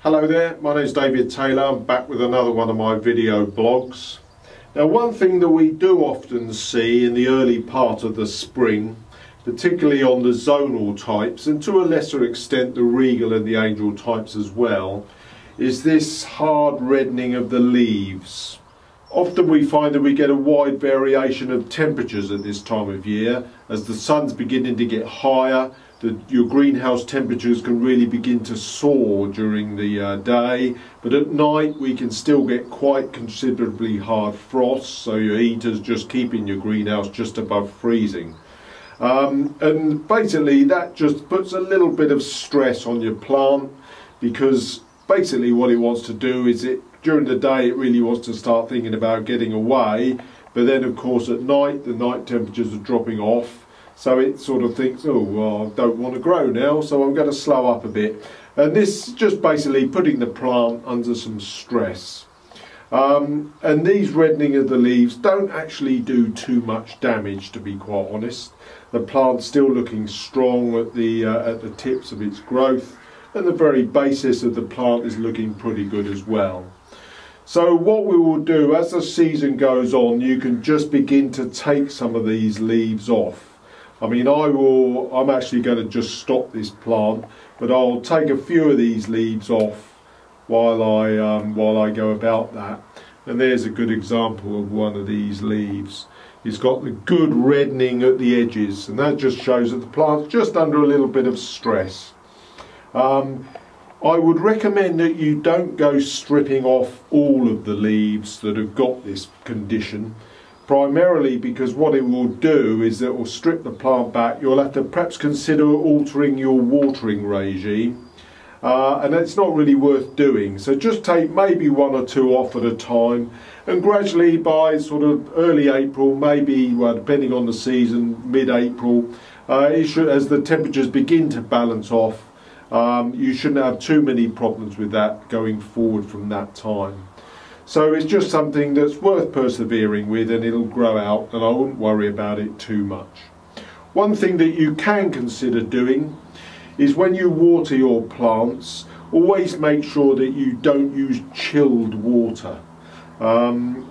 Hello there, my name is David Taylor. I'm back with another one of my video blogs. Now, one thing that we do often see in the early part of the spring, particularly on the zonal types and to a lesser extent the regal and the angel types as well, is this hard reddening of the leaves. Often we find that we get a wide variation of temperatures at this time of year. As the sun's beginning to get higher, your greenhouse temperatures can really begin to soar during the day, but at night we can still get quite considerably hard frosts, so your heater's just keeping your greenhouse just above freezing. And basically that just puts a little bit of stress on your plant, because basically what it wants to do is during the day it really wants to start thinking about getting away, but then of course at night the night temperatures are dropping off, so it sort of thinks, oh well, I don't want to grow now, so I'm going to slow up a bit. And this is just basically putting the plant under some stress. And these reddening of the leaves don't actually do too much damage, to be quite honest. The plant's still looking strong at the tips of its growth, and the very basis of the plant is looking pretty good as well. So what we will do as the season goes on, you can just begin to take some of these leaves off. I mean, I'm actually going to just stop this plant, but I'll take a few of these leaves off while I go about that. And there's a good example of one of these leaves. It's got the good reddening at the edges, and that just shows that the plant's just under a little bit of stress. I would recommend that you don't go stripping off all of the leaves that have got this condition, primarily because what it will do is it will strip the plant back. You'll have to perhaps consider altering your watering regime, and it's not really worth doing. So just take maybe one or two off at a time, and gradually by sort of early April, maybe, well, depending on the season, mid-April, as the temperatures begin to balance off, you shouldn't have too many problems with that going forward from that time. So it's just something that's worth persevering with, and it'll grow out, and I wouldn't worry about it too much. One thing that you can consider doing is when you water your plants, always make sure that you don't use chilled water.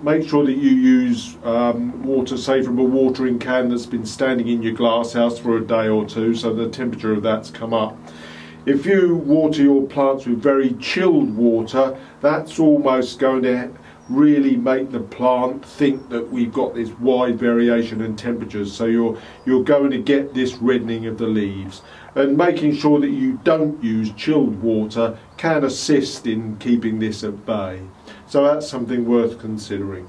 Make sure that you use water, say from a watering can that's been standing in your glass house for a day or two, so the temperature of that's come up. If you water your plants with very chilled water, that's almost going to really make the plant think that we've got this wide variation in temperatures, so you're going to get this reddening of the leaves. And making sure that you don't use chilled water can assist in keeping this at bay. So that's something worth considering.